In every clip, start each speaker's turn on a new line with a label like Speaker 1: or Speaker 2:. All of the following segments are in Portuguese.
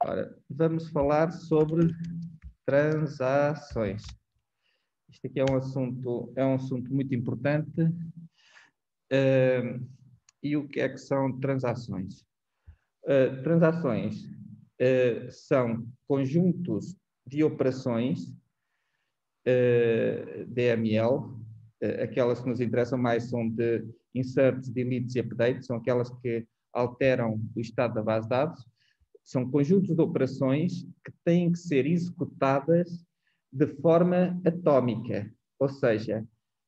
Speaker 1: Ora, vamos falar sobre transações. Isto aqui é um assunto muito importante. E o que é que são transações? Transações são conjuntos de operações DML. Aquelas que nos interessam mais são de inserts, deletes e updates, são aquelas que alteram o estado da base de dados. São conjuntos de operações que têm que ser executadas de forma atómica, ou seja,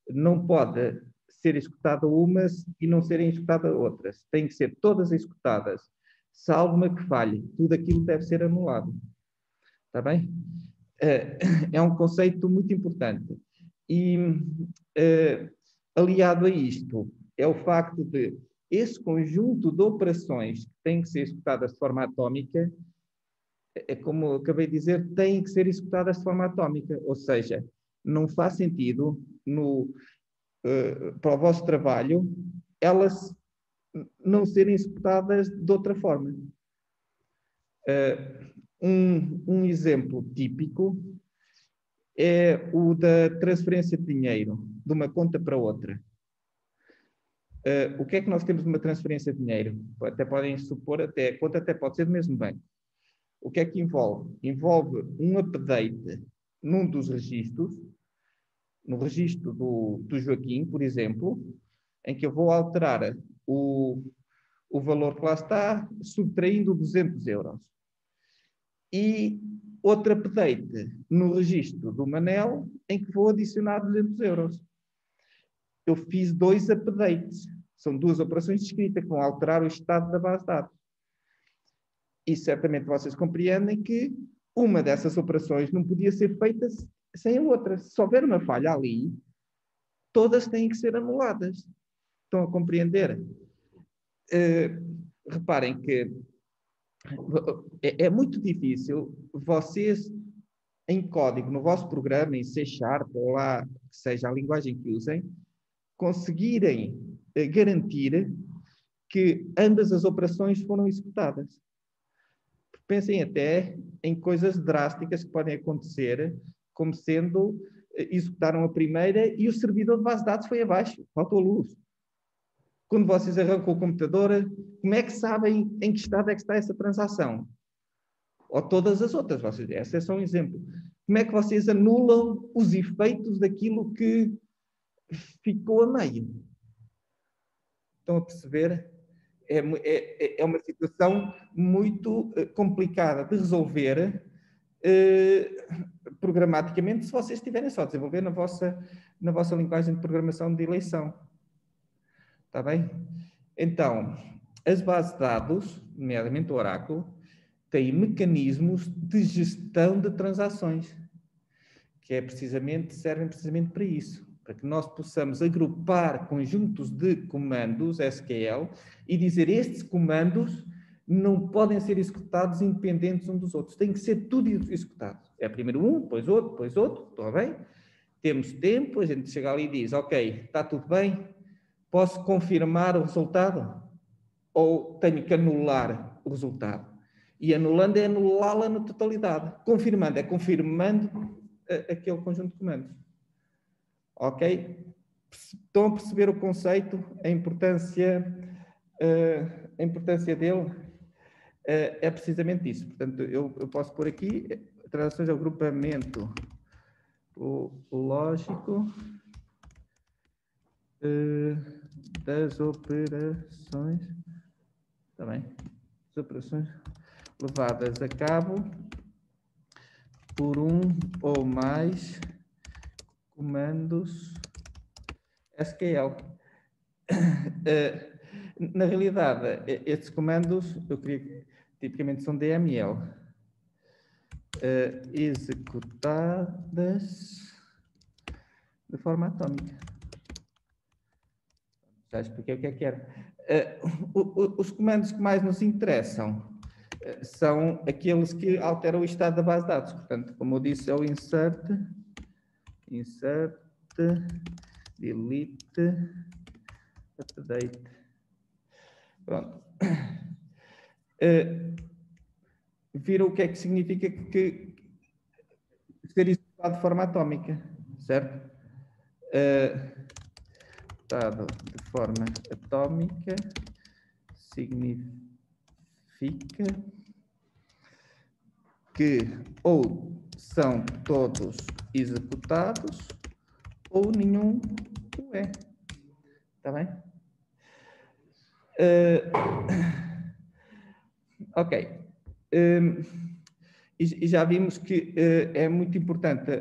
Speaker 1: não pode ser executada umas e não serem executadas outras. Têm que ser todas executadas. Se há alguma que falhe, tudo aquilo deve ser anulado. Está bem? É um conceito muito importante. E aliado a isto é o facto de esse conjunto de operações que têm que ser executadas de forma atómica, como eu acabei de dizer, têm que ser executadas de forma atómica. Ou seja, não faz sentido para o vosso trabalho elas não serem executadas de outra forma. Um exemplo típico é o da transferência de dinheiro de uma conta para outra. O que é que nós temos numa transferência de dinheiro? Até podem supor, a conta até pode ser do mesmo banco. O que é que envolve? Envolve um update num dos registros, no registro do Joaquim, por exemplo, em que eu vou alterar o valor que lá está, subtraindo 200 euros. E outro update no registro do Manel, em que vou adicionar 200 euros. Eu fiz 2 updates. São 2 operações de escrita que vão alterar o estado da base de dados. E certamente vocês compreendem que uma dessas operações não podia ser feita sem a outra. Se houver uma falha ali, todas têm que ser anuladas. Estão a compreender? Reparem que é muito difícil vocês, em código, no vosso programa, em C# ou lá, que seja a linguagem que usem, conseguirem garantir que ambas as operações foram executadas. Pensem até em coisas drásticas que podem acontecer, como sendo executaram a primeira e o servidor de base de dados foi abaixo, faltou luz. Quando vocês arrancam o computador, como é que sabem em que estado é que está essa transação? Ou todas as outras, essa é só um exemplo. Como é que vocês anulam os efeitos daquilo que ficou a meio? Estão a perceber? É uma situação muito complicada de resolver programaticamente, se vocês estiverem só a desenvolver na vossa linguagem de programação de eleição. Está bem? Então, as bases de dados, nomeadamente o Oracle, têm mecanismos de gestão de transações, que servem precisamente para isso, para que nós possamos agrupar conjuntos de comandos SQL e dizer estes comandos não podem ser executados independentes uns dos outros, tem que ser tudo executado. É primeiro um, depois outro, está bem? Temos tempo, a gente chega ali e diz, ok, está tudo bem, posso confirmar o resultado? Ou tenho que anular o resultado? E anulando é anulá-la na totalidade. Confirmando é confirmando aquele conjunto de comandos. Ok? Estão a perceber o conceito, a importância dele? É precisamente isso. Portanto, eu posso pôr aqui, transações ao agrupamento lógico das operações, tá bem? As operações levadas a cabo por um ou mais comandos SQL. Na realidade, estes comandos, eu queria, tipicamente são DML, executadas de forma atómica. Já expliquei o que era. Os comandos que mais nos interessam são aqueles que alteram o estado da base de dados. Portanto, como eu disse, é o insert, delete, update. Pronto. viram o que é que significa que ser executado de forma atómica, certo? Executado de forma atómica significa que ou são todos executados ou nenhum o é. Está bem? Ok. E já vimos que é muito importante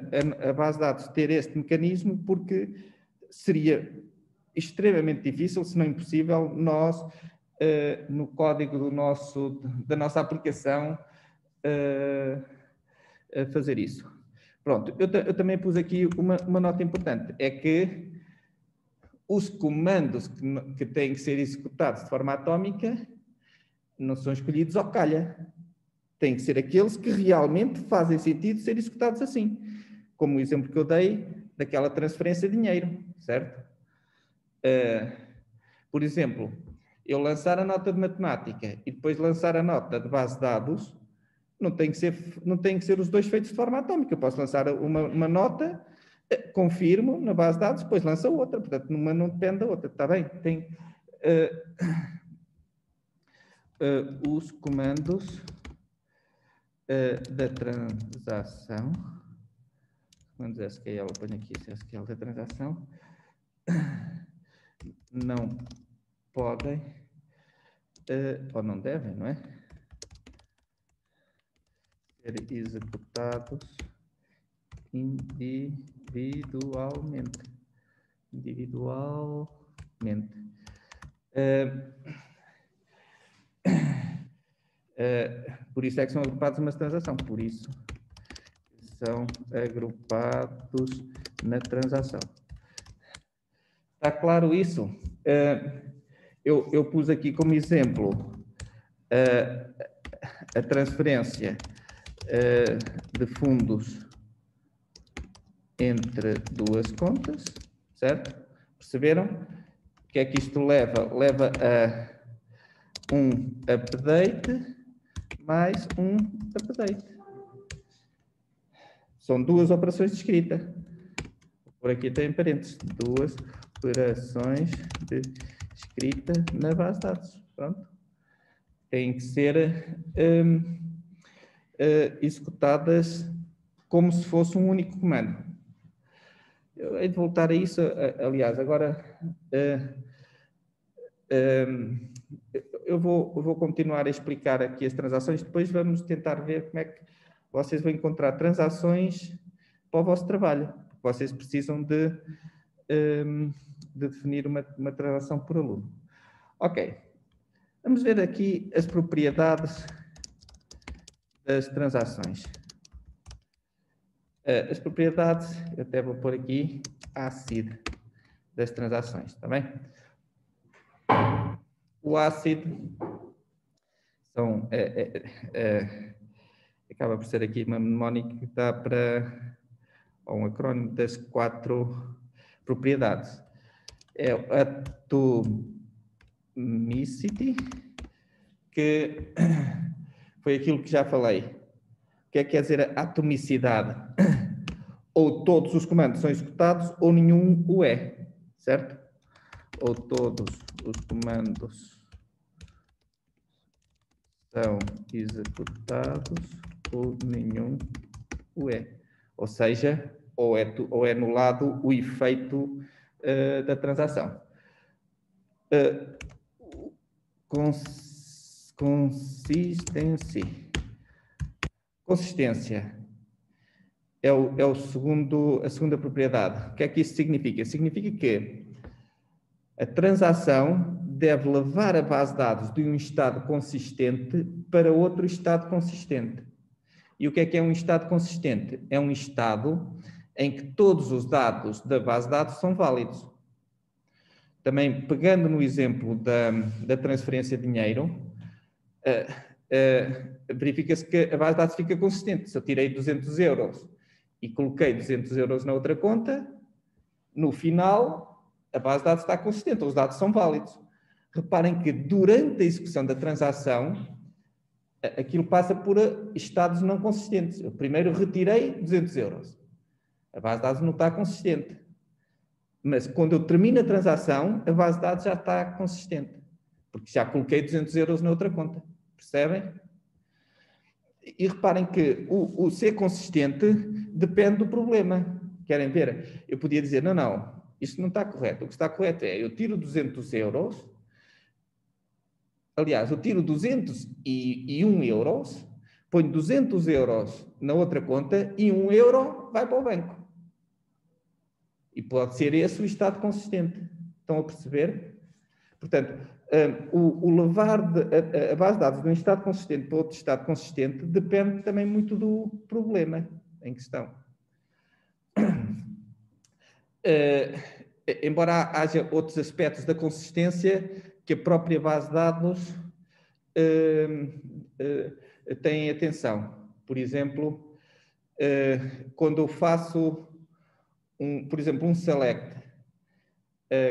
Speaker 1: a base de dados ter este mecanismo, porque seria extremamente difícil, se não impossível, nós, no código da nossa aplicação, fazer isso. Pronto, eu também pus aqui uma nota importante, é que os comandos que têm que ser executados de forma atómica não são escolhidos ao calha. Têm que ser aqueles que realmente fazem sentido ser executados assim. Como o exemplo que eu dei daquela transferência de dinheiro, certo? Por exemplo, eu lançar a nota de matemática e depois lançar a nota de base de dados, não tem que ser os dois feitos de forma atómica. Eu posso lançar uma nota, confirmo na base de dados, depois lanço a outra. Portanto, uma não depende da outra. Está bem? Tem os comandos da transação. Comandos SQL, ponho aqui SQL da transação. Não podem, ou não devem, não é? Ser executados individualmente. Por isso é que são agrupados numa transação. Por isso são agrupados na transação. Está claro isso? Eu pus aqui como exemplo a transferência de fundos entre duas contas, certo? Perceberam? O que é que isto leva? Leva a um update mais um update. São duas operações de escrita. Por aqui tem parênteses. Duas operações de escrita na base de dados. Pronto. Têm que ser executadas como se fosse um único comando. Eu hei de voltar a isso, aliás, agora eu vou continuar a explicar aqui as transações, depois vamos tentar ver como é que vocês vão encontrar transações para o vosso trabalho. Vocês precisam de definir uma transação por aluno. Ok. Vamos ver aqui as propriedades das transações. As propriedades, eu até vou pôr aqui ACID das transações, está bem? O ACID acaba por ser aqui uma mnemónica que dá para um acrónimo das 4 propriedades. É atomicity, que foi aquilo que já falei. O que é que quer dizer a atomicidade? Ou todos os comandos são executados ou nenhum o é, certo? Ou todos os comandos são executados ou nenhum o é. Ou seja, ou é anulado o efeito da transação. Consistência é a segunda propriedade. O que é que isso significa? Significa que a transação deve levar a base de dados de um estado consistente para outro estado consistente. E o que é um estado consistente? É um estado em que todos os dados da base de dados são válidos. Também, pegando no exemplo da transferência de dinheiro, verifica-se que a base de dados fica consistente. Se eu tirei 200 euros e coloquei 200 euros na outra conta, no final, a base de dados está consistente, os dados são válidos. Reparem que durante a execução da transação, aquilo passa por estados não consistentes. Eu primeiro retirei 200 euros. A base de dados não está consistente. Mas quando eu termino a transação, a base de dados já está consistente. Porque já coloquei 200 euros na outra conta. Percebem? E reparem que o ser consistente depende do problema. Querem ver? Eu podia dizer, não, isto não está correto. O que está correto é, eu tiro 200 euros, aliás, eu tiro 201 euros, ponho 200 euros na outra conta e 1 euro vai para o banco. E pode ser esse o estado consistente. Estão a perceber? Portanto, o levar a base de dados de um estado consistente para outro estado consistente depende também muito do problema em questão. Embora haja outros aspectos da consistência que a própria base de dados tem atenção. Por exemplo, quando eu faço, por exemplo, um select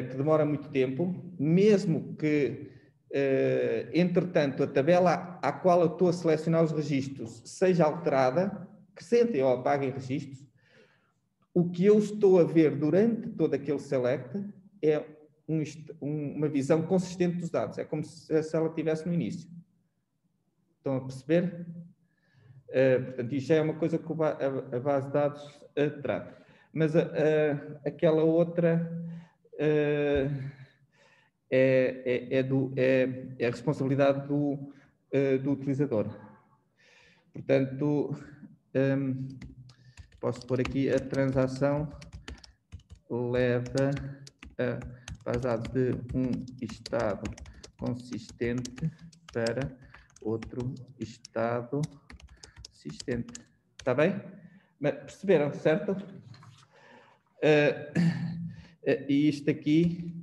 Speaker 1: que demora muito tempo, mesmo que, entretanto, a tabela à qual eu estou a selecionar os registros seja alterada, acrescentem ou apaguem registros, o que eu estou a ver durante todo aquele select é uma visão consistente dos dados. É como se ela estivesse no início. Estão a perceber? Portanto, isto já é uma coisa que a base de dados trata. Mas aquela outra é a responsabilidade do utilizador. Portanto, posso pôr aqui a transação leva a base de dados de um estado consistente para outro estado consistente. Está bem? Mas perceberam, certo? E isto aqui,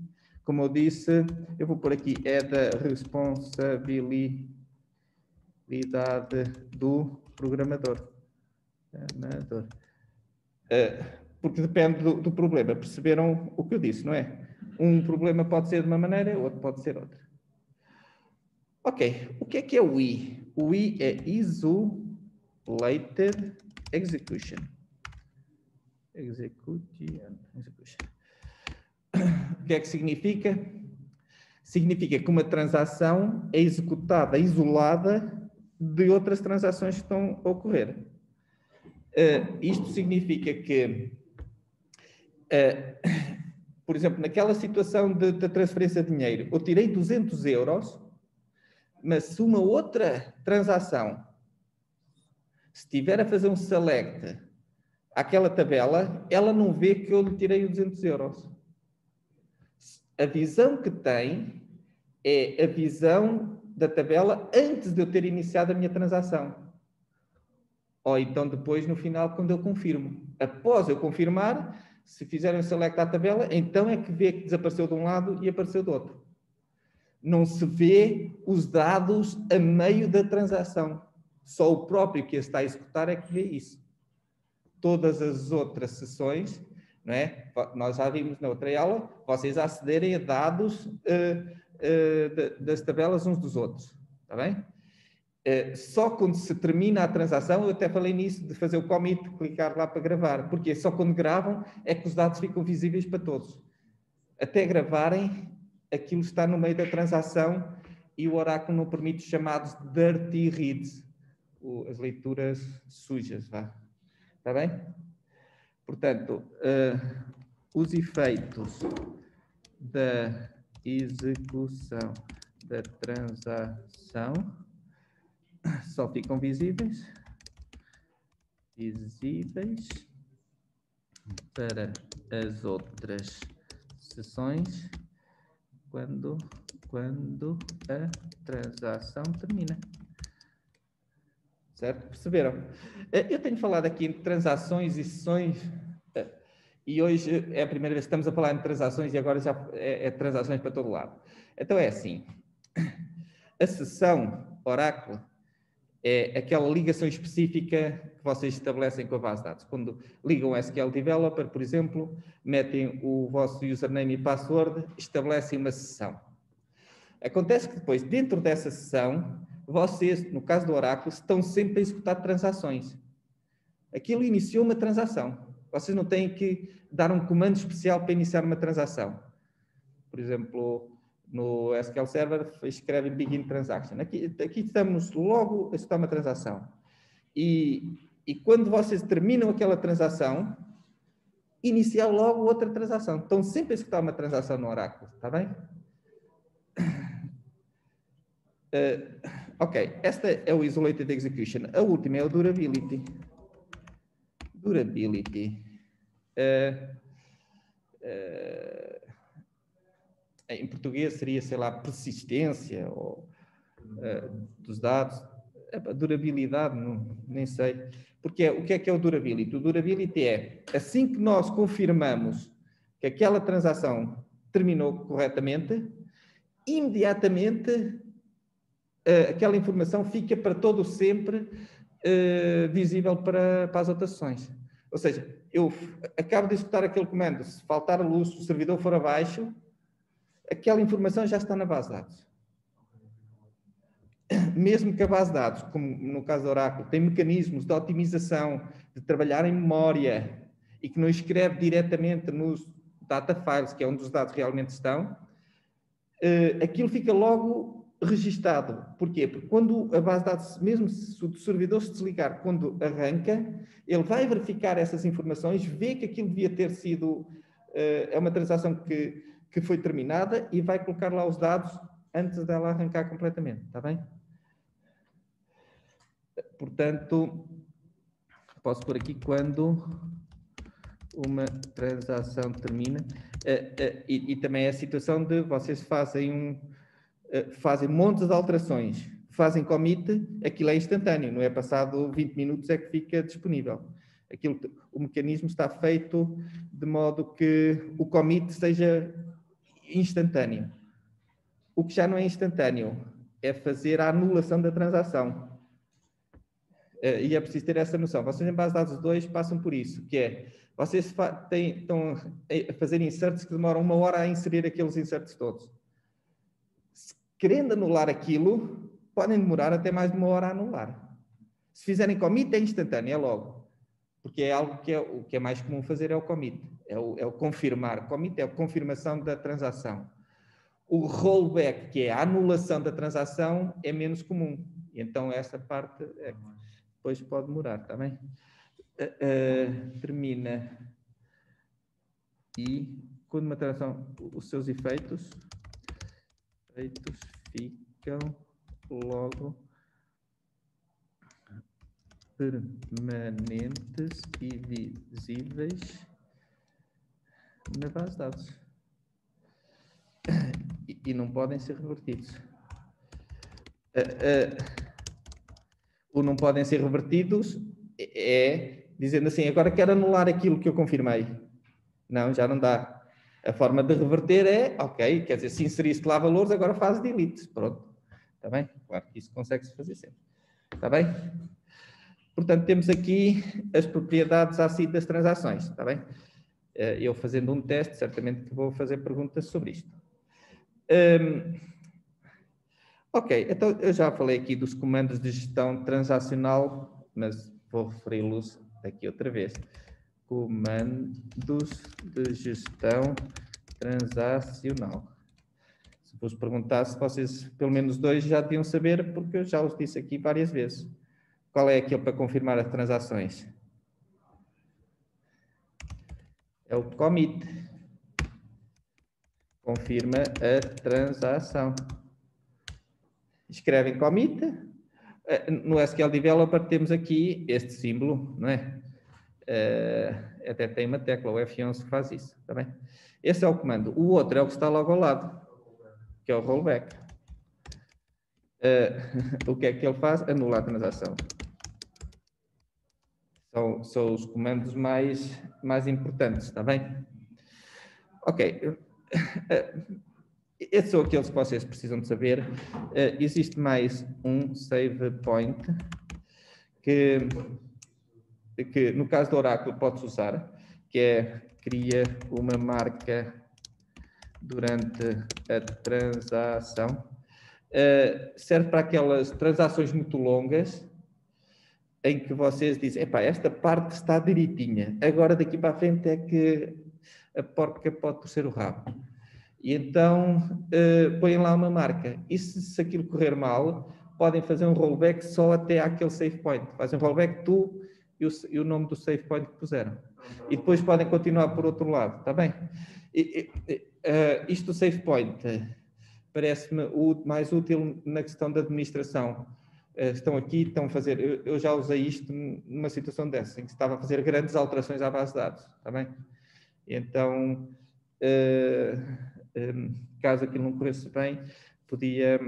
Speaker 1: como eu disse, eu vou pôr aqui, é da responsabilidade do programador. Porque depende do problema. Perceberam o que eu disse, não é? Um problema pode ser de uma maneira, outro pode ser outra. Ok, o que é o I? O I é Isolated Execution. Execution. O que é que significa? Significa que uma transação é executada isolada de outras transações que estão a ocorrer. Isto significa que, por exemplo, naquela situação da transferência de dinheiro, eu tirei 200 euros, mas se uma outra transação, se estiver a fazer um select àquela tabela, ela não vê que eu lhe tirei os 200 euros. A visão que tem é a visão da tabela antes de eu ter iniciado a minha transação. Ou então depois, no final, quando eu confirmo. Após eu confirmar, se fizerem um select à tabela, então é que vê que desapareceu de um lado e apareceu do outro. Não se vê os dados a meio da transação. Só o próprio que a está a executar é que vê isso. Todas as outras sessões, não é? Nós já vimos na outra aula, vocês acederem a dados das tabelas uns dos outros. Está bem? Só quando se termina a transação, eu até falei nisso, de fazer o commit, clicar lá para gravar. Porque só quando gravam é que os dados ficam visíveis para todos. Até gravarem, aquilo está no meio da transação e o oráculo não permite os chamados dirty reads, as leituras sujas, vá. Está bem? Portanto, os efeitos da execução da transação só ficam visíveis para as outras sessões quando a transação termina. Certo? Perceberam? Eu tenho falado aqui em transações e sessões, e hoje é a primeira vez que estamos a falar em transações e agora já é transações para todo lado. Então é assim, a sessão Oráculo é aquela ligação específica que vocês estabelecem com a base de dados. Quando ligam o SQL Developer, por exemplo, metem o vosso username e password, estabelecem uma sessão. Acontece que depois, dentro dessa sessão, vocês, no caso do oráculo, estão sempre a executar transações. Aquilo iniciou uma transação. Vocês não têm que dar um comando especial para iniciar uma transação. Por exemplo, no SQL Server, escreve Begin Transaction. Aqui estamos logo a executar uma transação. E quando vocês terminam aquela transação, iniciar logo outra transação. Estão sempre a executar uma transação no oráculo. Está bem? Ok, esta é o Isolated Execution. A última é o Durability. Durability. Em português seria, sei lá, persistência ou, dos dados. Durabilidade, não, nem sei. Porque o que é o Durability? O Durability é, assim que nós confirmamos que aquela transação terminou corretamente, imediatamente aquela informação fica para todo sempre visível para as outras sessões. Ou seja, eu acabo de executar aquele comando, se faltar a luz, se o servidor for abaixo, aquela informação já está na base de dados. Mesmo que a base de dados, como no caso do Oracle, tem mecanismos de otimização, de trabalhar em memória e que não escreve diretamente nos data files, que é onde os dados realmente estão, aquilo fica logo registado. Porquê? Porque quando a base de dados, mesmo se o servidor se desligar, quando arranca, ele vai verificar essas informações, vê que aquilo devia ter sido, é uma transação que foi terminada e vai colocar lá os dados antes dela arrancar completamente. Está bem? Portanto, posso pôr aqui quando uma transação termina. E também é a situação de vocês fazem montes de alterações, fazem commit, aquilo é instantâneo, não é passado 20 minutos é que fica disponível. O mecanismo está feito de modo que o commit seja instantâneo. O que já não é instantâneo é fazer a anulação da transação. E é preciso ter essa noção. Vocês em base de dados 2 passam por isso, que é, vocês estão a fazer inserts que demoram 1 hora a inserir aqueles inserts todos. Querendo anular aquilo, podem demorar até mais de 1 hora a anular. Se fizerem commit, é instantâneo, é logo. Porque é algo que o que é mais comum fazer é o commit. É o confirmar. Commit é a confirmação da transação. O rollback, que é a anulação da transação, é menos comum. E então essa parte depois pode demorar, está bem? Termina. E quando uma transação, os seus efeitos ficam logo permanentes e visíveis na base de dados. E não podem ser revertidos. O não podem ser revertidos é dizendo assim, agora quero anular aquilo que eu confirmei. Não, já não dá. A forma de reverter é, ok, quer dizer, se inseriste lá valores, agora faz delete. Pronto. Está bem? Claro que isso consegue-se fazer sempre. Está bem? Portanto, temos aqui as propriedades assim das transações. Está bem? Eu fazendo um teste, certamente que vou fazer perguntas sobre isto. Ok, então eu já falei aqui dos comandos de gestão transacional, mas vou referi-los aqui outra vez. Comandos de gestão transacional. Se vos perguntar se vocês, pelo menos 2, já deviam saber, porque eu já os disse aqui várias vezes. Qual é aquele para confirmar as transações? É o commit. Confirma a transação. Escrevem commit. No SQL Developer temos aqui este símbolo, não é? Até tem uma tecla, o F11 que faz isso, está bem? Esse é o comando. O outro é o que está logo ao lado, que é o rollback. O que é que ele faz? Anula a transação. São os comandos mais importantes, está bem? Ok. Esses são aqueles que vocês precisam de saber. Existe mais um save point que no caso do Oracle pode-se usar, que é cria uma marca durante a transação. serve para aquelas transações muito longas em que vocês dizem, epá, esta parte está direitinha, agora daqui para a frente é que a porca pode torcer o rabo. E então põem lá uma marca. E se aquilo correr mal, podem fazer um rollback só até àquele save point. Fazem um rollback tu e o nome do save point que puseram. E depois podem continuar por outro lado, está bem? Isto do save point parece-me mais útil na questão da administração. Estão aqui, estão a fazer... Eu já usei isto numa situação dessa, em que estava a fazer grandes alterações à base de dados, está bem? Então, caso aquilo não corresse bem, podia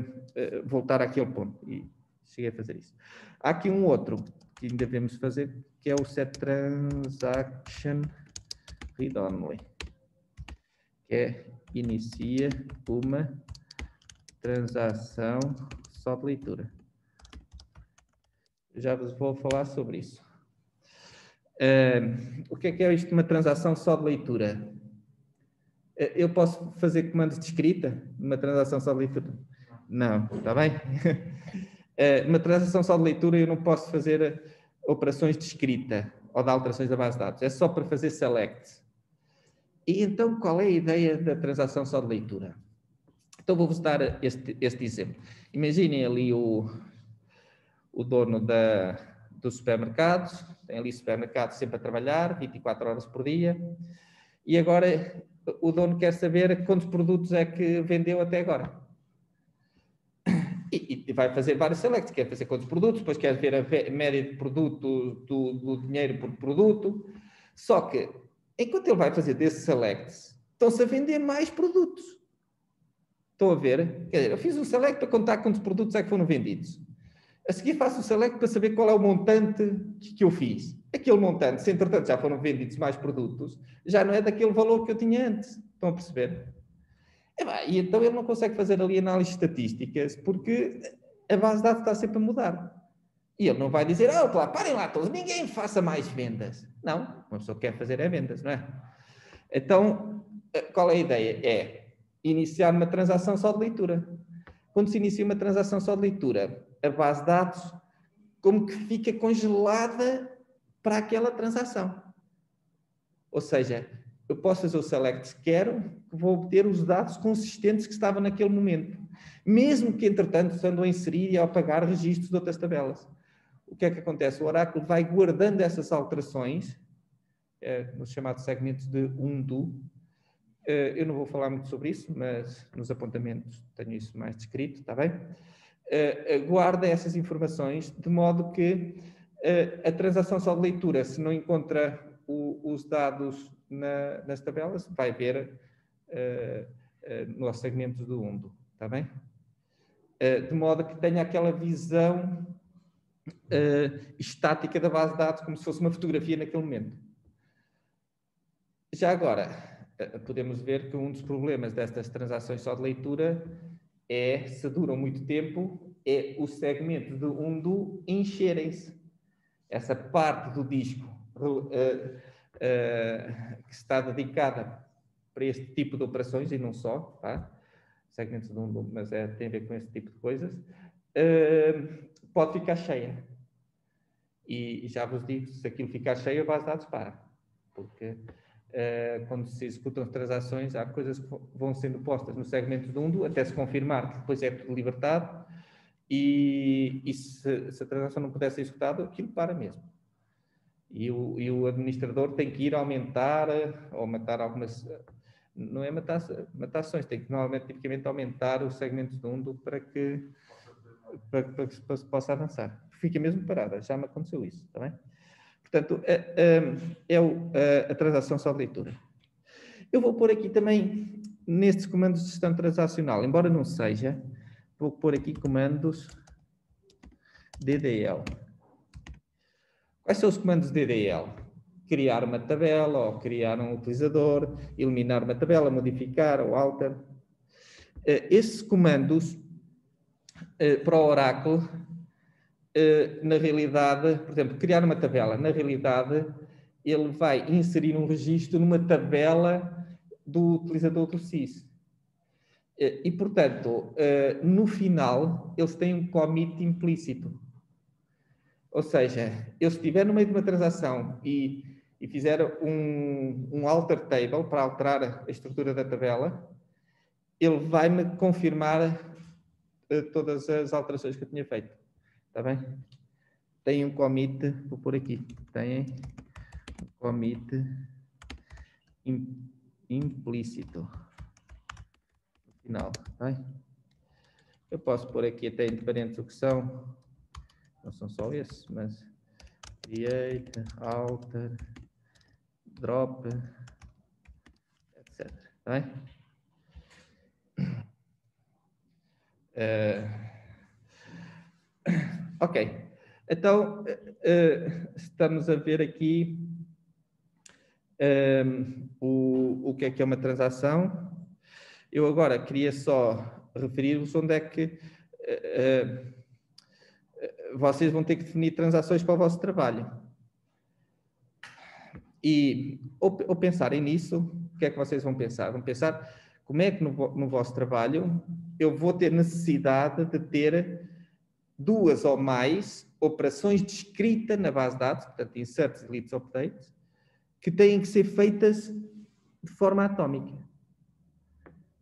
Speaker 1: voltar àquele ponto. E cheguei a fazer isso. Há aqui um outro que ainda devemos fazer, que é o set transaction read only, que é inicia uma transação só de leitura. Já vos vou falar sobre isso. O que é isto de uma transação só de leitura? Eu posso fazer comandos de escrita numa transação só de leitura? Não, está bem? Numa transação só de leitura eu não posso fazer operações de escrita ou de alterações da base de dados. É só para fazer select. E então qual é a ideia da transação só de leitura? Então vou-vos dar este exemplo. Imaginem ali o dono dos supermercados, tem ali supermercado sempre a trabalhar, 24 horas por dia, e agora o dono quer saber quantos produtos é que vendeu até agora. E vai fazer vários selects, quer fazer quantos produtos, depois quer ver a média de produto do dinheiro por produto. Só que, enquanto ele vai fazer desses selects, estão-se a vender mais produtos. Estão a ver? Quer dizer, eu fiz um select para contar quantos produtos é que foram vendidos. A seguir faço o select para saber qual é o montante que eu fiz. Aquele montante, se entretanto já foram vendidos mais produtos, já não é daquele valor que eu tinha antes. Estão a perceber? E então ele não consegue fazer ali análises estatísticas porque a base de dados está sempre a mudar. E ele não vai dizer, parem lá todos, ninguém faça mais vendas. Não, uma pessoa quer fazer vendas, não é? Então, qual é a ideia? É iniciar uma transação só de leitura. Quando se inicia uma transação só de leitura, a base de dados como que fica congelada para aquela transação. Ou seja, eu posso fazer o select se quero, que vou obter os dados consistentes que estavam naquele momento. Mesmo que, entretanto, se andam a inserir e a apagar registros de outras tabelas. O que é que acontece? O Oracle vai guardando essas alterações, nos chamados segmentos de undo. Eu não vou falar muito sobre isso, mas nos apontamentos tenho isso mais descrito, está bem? Guarda essas informações de modo que a transação só de leitura, se não encontra os dados nas tabelas, vai ver nos segmentos do undo, está bem? De modo que tenha aquela visão estática da base de dados, como se fosse uma fotografia naquele momento. Já agora, podemos ver que um dos problemas destas transações só de leitura é, se duram muito tempo, é o segmento de undo encherem-se. Essa parte do disco que está dedicada para este tipo de operações, e não só, tá? Segmentos de undo, mas tem a ver com esse tipo de coisas, pode ficar cheia. E já vos digo, se aquilo ficar cheio, a base de dados para. Porque quando se executam transações, há coisas que vão sendo postas no segmento de undo, até se confirmar que depois é tudo libertado, e se a transação não puder ser executada, aquilo para mesmo. E o administrador tem que ir aumentar, ou matar algumas... Não é matar ações, tem que normalmente, tipicamente, aumentar os segmentos de undo para que se possa avançar. Fica mesmo parada, já me aconteceu isso, está bem? Portanto, a transação só de leitura. Eu vou pôr aqui também, nestes comandos de gestão transacional, embora não seja, vou pôr aqui comandos DDL. Quais são os comandos DDL? Criar uma tabela, ou criar um utilizador, eliminar uma tabela, modificar ou alter. Esses comandos, para o Oracle, na realidade, por exemplo, criar uma tabela, na realidade, ele vai inserir um registro numa tabela do utilizador do SIS. E portanto, no final, eles têm um commit implícito. Ou seja, eu se estiver no meio de uma transação e fizer um alter table para alterar a estrutura da tabela, ele vai-me confirmar todas as alterações que eu tinha feito. Está bem? Tem um commit, vou pôr aqui, tem um commit implícito no final. Tá bem? Eu posso pôr aqui até entre parênteses o que são, não são só esses, mas create, alter, drop, etc. Tá bem? Ok. Então, estamos a ver aqui o que é uma transação. Eu agora queria só referir-vos onde é que vocês vão ter que definir transações para o vosso trabalho. E, ao pensarem nisso, o que é que vocês vão pensar? Vão pensar como é que no vosso trabalho eu vou ter necessidade de ter duas ou mais operações de escrita na base de dados, portanto, inserts, deletes, updates, que têm que ser feitas de forma atómica.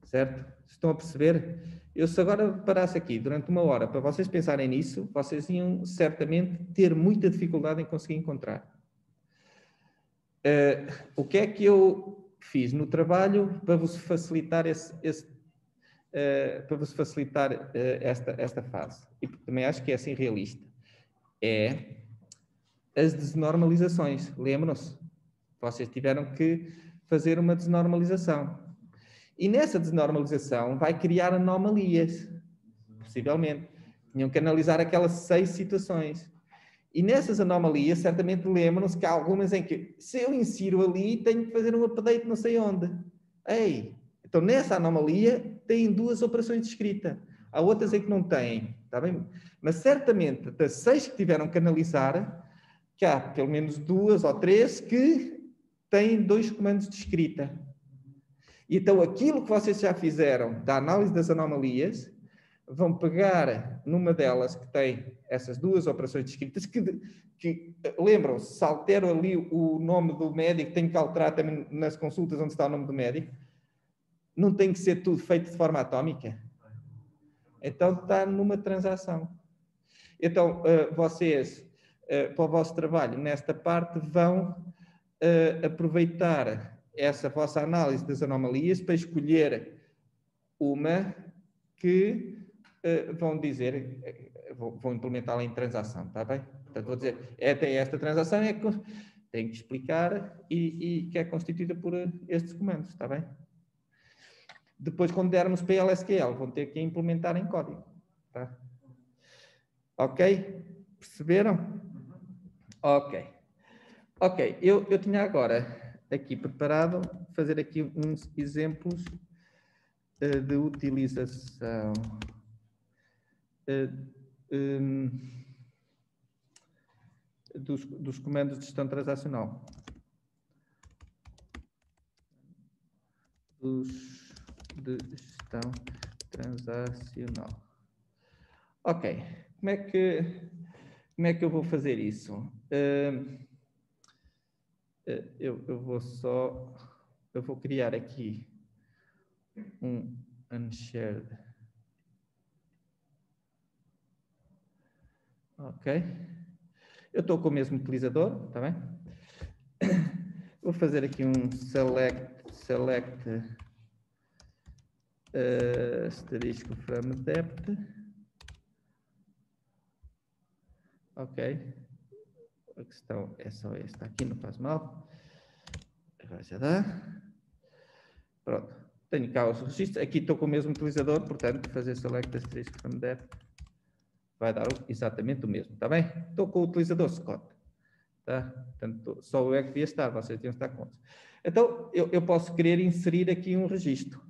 Speaker 1: Certo? Estão a perceber? Eu se agora parasse aqui durante uma hora para vocês pensarem nisso, vocês iam certamente ter muita dificuldade em conseguir encontrar. O que é que eu fiz no trabalho para vos facilitar esta fase? E também acho que é assim realista. É as desnormalizações. Lembram-se? Vocês tiveram que fazer uma desnormalização. E nessa desnormalização vai criar anomalias, possivelmente. Tinham que analisar aquelas 6 situações. E nessas anomalias, certamente lembram-se que há algumas em que, se eu insiro ali, tenho que fazer um update não sei onde. Ei, então nessa anomalia tem 2 operações de escrita. Há outras em que não têm, está bem? Mas certamente, das 6 que tiveram que analisar, que há pelo menos 2 ou 3 que têm 2 comandos de escrita. Então, aquilo que vocês já fizeram da análise das anomalias, vão pegar numa delas que tem essas 2 operações descritas, que lembram-se, se altero ali o nome do médico, tenho que alterar também nas consultas onde está o nome do médico, não tem que ser tudo feito de forma atómica. Então, está numa transação. Então, vocês, para o vosso trabalho, nesta parte, vão aproveitar essa vossa análise das anomalias para escolher uma que vão dizer, vão implementá-la em transação, está bem? Portanto, vou dizer, tem esta transação, tem que explicar e que é constituída por estes comandos, está bem? Depois, quando dermos PLSQL, vão ter que implementar em código, tá? Ok? Perceberam? Ok. Ok, eu tinha agora aqui preparado fazer aqui uns exemplos de utilização dos comandos de gestão transacional. De gestão transacional. Ok, como é que eu vou fazer isso? Eu vou criar aqui um unshared. Ok. Eu estou com o mesmo utilizador, está bem? Vou fazer aqui um select asterisco from depth. Ok. A questão é só esta aqui, não faz mal. Agora já dá. Pronto. Tenho cá os registros. Aqui estou com o mesmo utilizador, portanto, fazer select asterisco from depth vai dar exatamente o mesmo, está bem? Estou com o utilizador Scott. Tá? Portanto, só eu é que devia estar, vocês deviam estar contos. Então, eu posso querer inserir aqui um registro.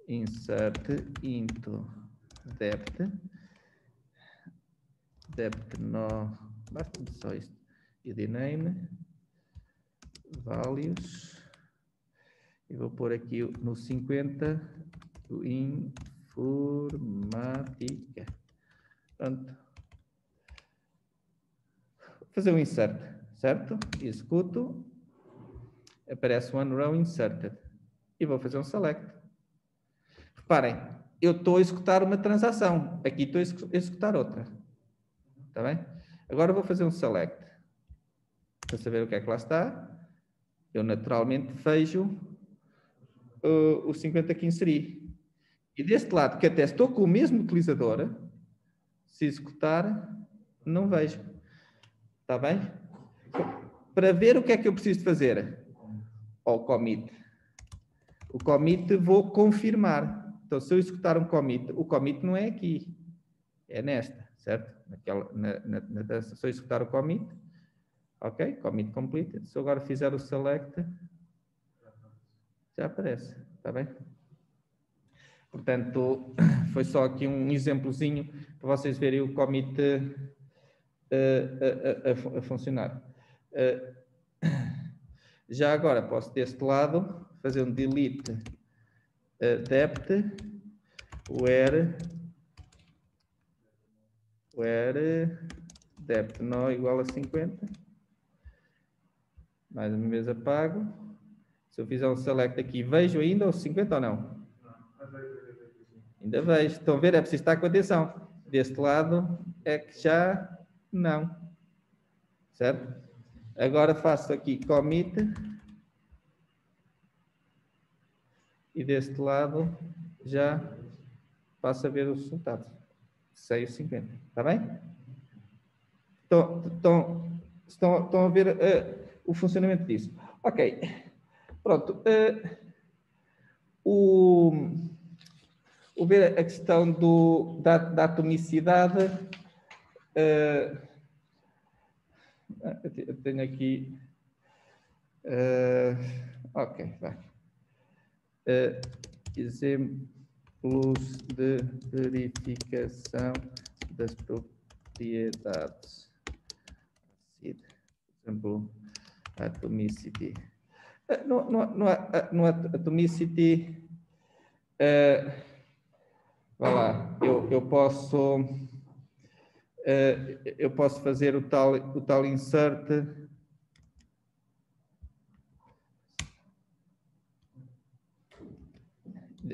Speaker 1: Insert into depth no, basta só isto, id name, values, E vou pôr aqui no 50, o informática. Pronto. Vou fazer um insert, certo? Executo. Aparece one row inserted. E vou fazer um select. Reparem, eu estou a executar uma transação. Aqui estou a executar outra. Está bem? Agora vou fazer um select. Para saber o que é que lá está. Eu naturalmente vejo o 50 que inseri. E deste lado, que até estou com o mesmo utilizador, se executar, não vejo. Está bem? Para ver o que é que eu preciso de fazer. O commit. O commit vou confirmar. Então, se eu executar um commit, o commit não é aqui. É nesta, certo? Se eu executar o commit, ok, commit completed. Se eu agora fizer o select, já aparece. Está bem? Portanto, foi só aqui um exemplozinho para vocês verem o commit a funcionar. Já agora posso deste lado fazer um delete depth where depth não igual a 50. Mais uma vez apago. Se eu fizer um select aqui, vejo ainda os 50 ou não? Ainda vejo. Estão a ver? É preciso estar com atenção. Deste lado é que já não. Certo? Agora faço aqui commit. E deste lado já passo a ver os resultados. 6,50. Está bem? Estão a ver o funcionamento disso. Ok. Pronto. Ver a questão da atomicidade. Eu tenho aqui. Ok, vai. Exemplos de verificação das propriedades. Por exemplo, atomicity. No atomicity, vai lá, eu posso fazer o tal insert.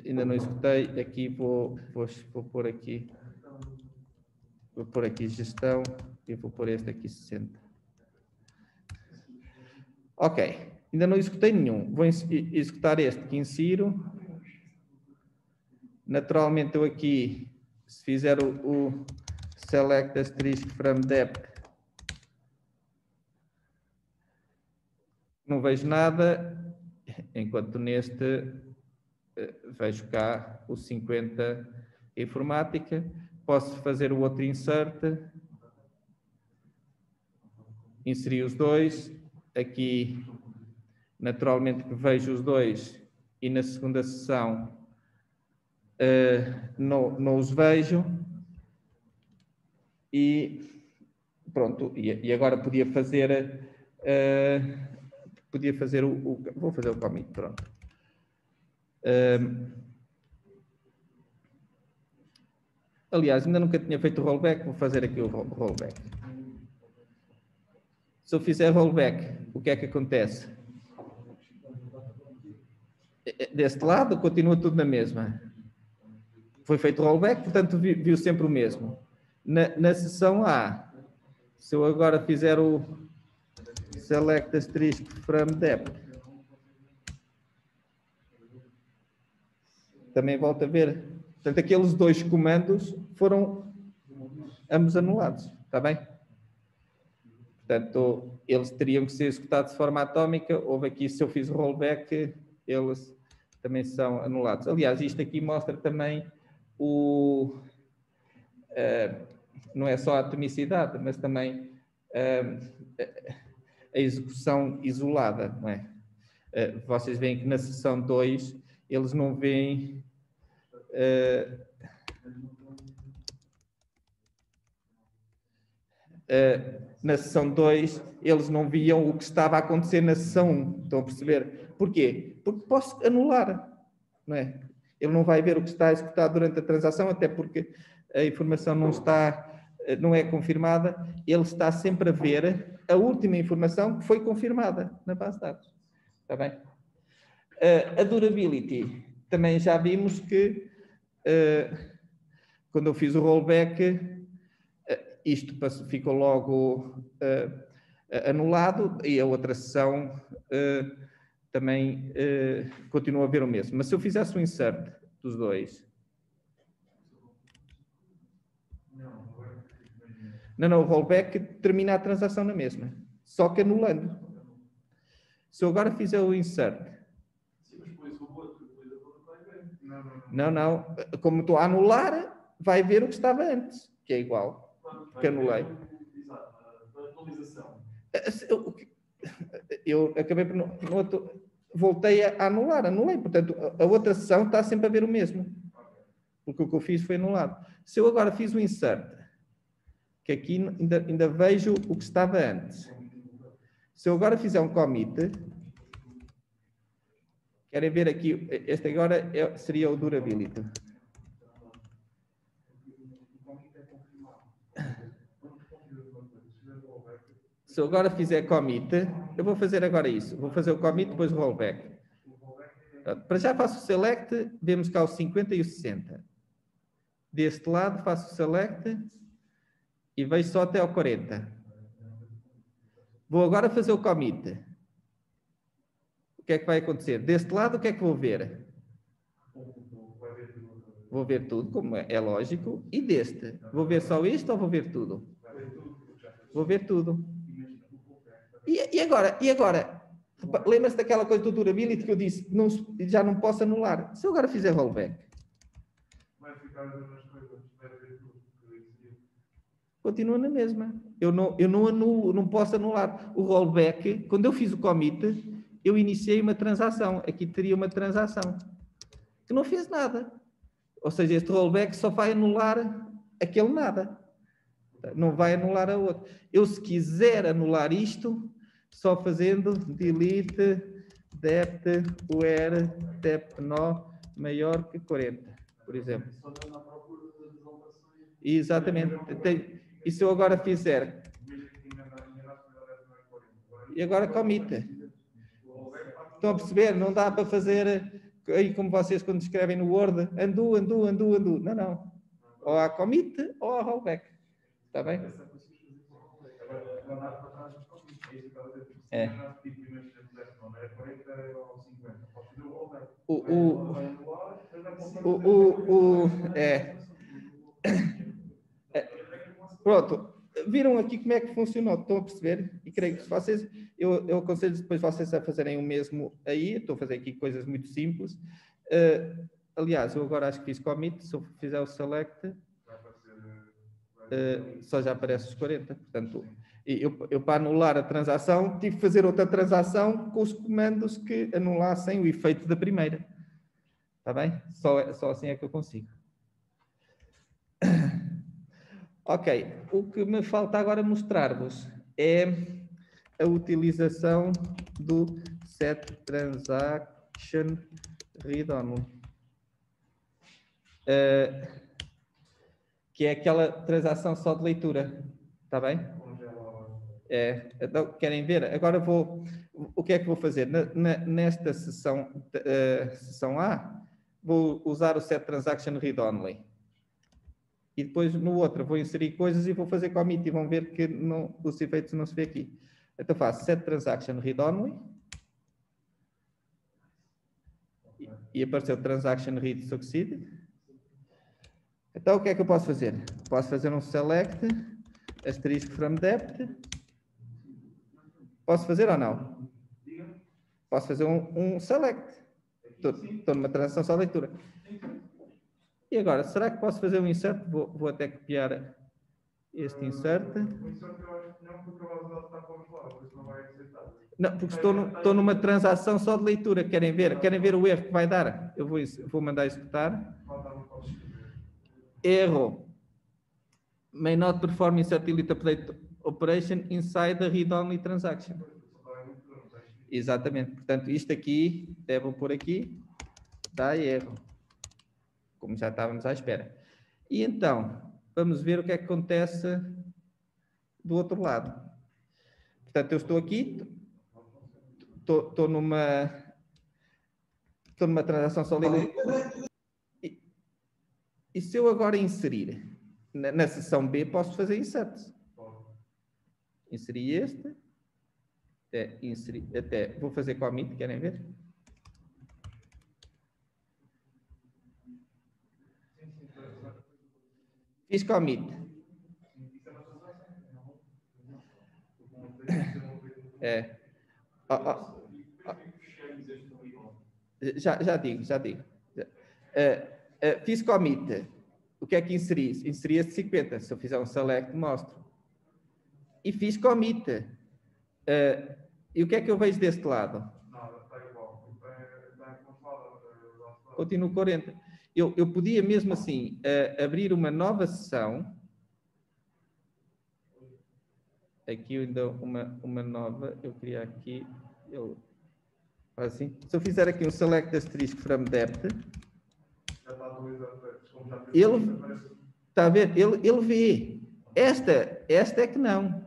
Speaker 1: Ainda não escutei, aqui vou pôr aqui. Vou pôr aqui gestão e vou pôr este aqui 60. Ok, ainda não executei nenhum. Vou executar este que insiro. Naturalmente eu aqui, se fizer o select asterisk from depth, não vejo nada, enquanto neste vejo cá o 50 informática. Posso fazer o outro insert, inserir os dois, aqui naturalmente que vejo os dois e na segunda sessão não os vejo e pronto, e agora podia fazer vou fazer o commit, pronto. Aliás, ainda nunca tinha feito o rollback, vou fazer aqui o rollback. Se eu fizer rollback, o que é que acontece? Deste lado, continua tudo na mesma. Foi feito o rollback, portanto, viu sempre o mesmo. Na seção A, se eu agora fizer o select asterisk from depth, também volta a ver. Portanto, aqueles dois comandos foram ambos anulados. Está bem? Portanto, eles teriam que ser executados de forma atómica. Houve aqui, se eu fiz o rollback, eles também são anulados. Aliás, isto aqui mostra também não é só a atomicidade, mas também a execução isolada, não é? Vocês veem que na seção 2 eles não veem Na sessão 2, eles não viam o que estava a acontecer na sessão 1. Estão a perceber? Porquê? Porque posso anular, não é? Ele não vai ver o que está executado durante a transação, até porque a informação não é confirmada. Ele está sempre a ver a última informação que foi confirmada na base de dados. Está bem? A durability, também já vimos que quando eu fiz o rollback, isto ficou logo anulado e a outra sessão também continua a ver o mesmo. Mas se eu fizesse um insert dos dois... Não, o rollback termina a transação na mesma, só que anulando. Se eu agora fizer o insert... Não. Como estou a anular, vai ver o que estava antes, que é igual, que anulei. Eu acabei por... voltei a anular, anulei. Portanto, a outra sessão está sempre a ver o mesmo. Porque o que eu fiz foi anulado. Se eu agora fiz o insert, que aqui ainda vejo o que estava antes. Se eu agora fizer um commit, querem ver aqui, este agora seria o durability. Se eu agora fizer commit, eu vou fazer agora isso. Vou fazer o commit, depois o rollback. Para já faço o select, vemos cá o 50 e o 60. Deste lado faço o select e vejo só até ao 40. Vou agora fazer o commit. O que é que vai acontecer? Deste lado, o que é que vou ver? Vou ver tudo, como é lógico. E deste? Vou ver só isto ou vou ver tudo? Vou ver tudo. E agora? Lembra-se daquela coisa do durability que eu disse? Já não posso anular. Se eu agora fizer rollback... Vai ficar nas coisas. Continua na mesma. Eu não anulo, não posso anular. O rollback, quando eu fiz o commit, eu iniciei uma transação. Aqui teria uma transação que não fez nada. Ou seja, este rollback só vai anular aquele nada. Não vai anular a outra. Eu, se quiser anular isto, só fazendo delete depth where depth no maior que 40, por exemplo. Exatamente. E se eu agora fizer... E agora commit. Estão a perceber? Não dá para fazer aí como vocês quando escrevem no Word, undo. Não. Ou há commit ou há rollback. Está bem? É. Pronto. Viram aqui como é que funcionou? Estão a perceber? E creio que se vocês... Eu aconselho depois vocês a fazerem o mesmo aí. Estou a fazer aqui coisas muito simples. Aliás, eu agora acho que fiz commit. Se eu fizer o select... só já aparece os 40. Portanto, eu para anular a transação, tive que fazer outra transação com os comandos que anulassem o efeito da primeira. Está bem? Só assim é que eu consigo. Ok. O que me falta agora mostrar-vos é a utilização do set transaction read only. Que é aquela transação só de leitura. Está bem? Então, querem ver? Agora o que é que vou fazer? Nesta sessão A, vou usar o set transaction read only. E depois no outro vou inserir coisas e vou fazer commit e vão ver que os efeitos não se vê aqui. Então faço set transaction read only. E apareceu transaction read succeed. Então o que é que eu posso fazer? Posso fazer um select, asterisk from depth. Posso fazer ou não? Posso fazer um select. Estou numa transação só leitura. E agora, será que posso fazer um insert? Vou até copiar este insert. O insert eu acho que não, porque a base de dados está congelada, por isso não vai aceitar. Não, porque estou numa transação só de leitura. Querem ver? Querem ver o erro que vai dar? Eu vou mandar executar. Erro. May not perform insert delete update operation inside the read-only transaction. Exatamente. Portanto, isto aqui, devo pôr aqui, dá erro. Como já estávamos à espera. E então, vamos ver o que é que acontece do outro lado. Portanto, eu estou aqui, estou numa transação sólida. E se eu agora inserir na seção B, posso fazer insert. Inserir este. Até vou fazer commit, querem ver? Fiz commit. Já digo. Fiz commit. O que é que inseri? Inseri este 50. Se eu fizer um select, mostro. E fiz commit. E o que é que eu vejo deste lado? Nada, está igual. Continuo 40. Eu podia mesmo assim abrir uma nova sessão. Aqui ainda uma nova. Eu queria aqui. Assim. Se eu fizer aqui um select asterisco from depth. Ele está a ver? Ele vê. Esta é que não.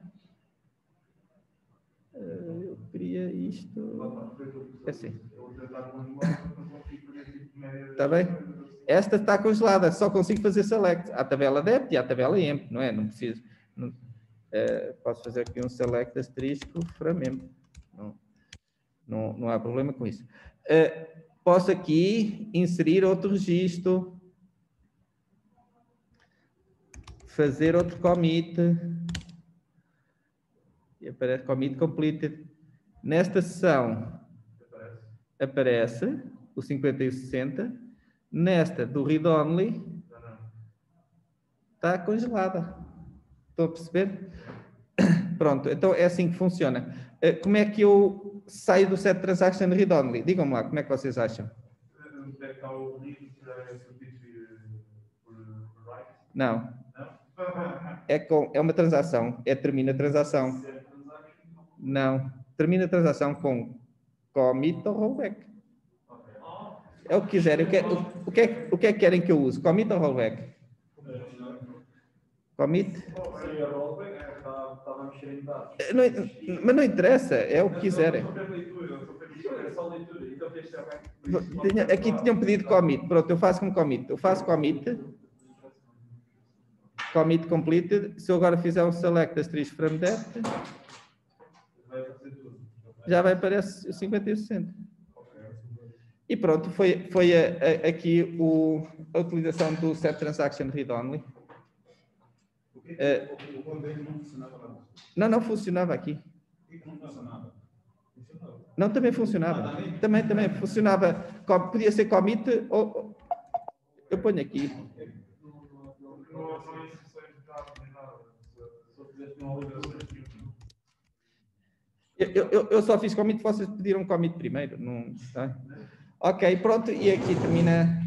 Speaker 1: Eu queria isto. Assim. Está bem? Esta está congelada, só consigo fazer select. À tabela depth e à tabela emp, não é? Não preciso. Posso fazer aqui um select asterisco from emp. Não há problema com isso. Posso aqui inserir outro registro. Fazer outro commit. E aparece commit completed. Nesta sessão aparece o 50 e o 60. Nesta do read-only está congelada. Estão a perceber? Pronto, então é assim que funciona. Como é que eu saio do set transaction read-only? Digam-me lá, como é que vocês acham? Não. É uma transação. Termina a transação. Não. Termina a transação com commit ou rollback. É o que quiserem. O que é que querem que eu use? Commit ou rollback? Commit? Mas não interessa. É o que quiserem. Aqui tinham pedido commit. Pronto, eu faço com commit. Eu faço commit. Commit completed. Se eu agora fizer um select asterisco from depth, já vai aparecer 50 e 60. E pronto, foi aqui a utilização do set transaction read-only. Não funcionava aqui. Não, também funcionava. Também funcionava. Podia ser commit ou... Eu ponho aqui. Eu só fiz commit, vocês pediram commit primeiro. Não, tá? Ok, pronto. E aqui termina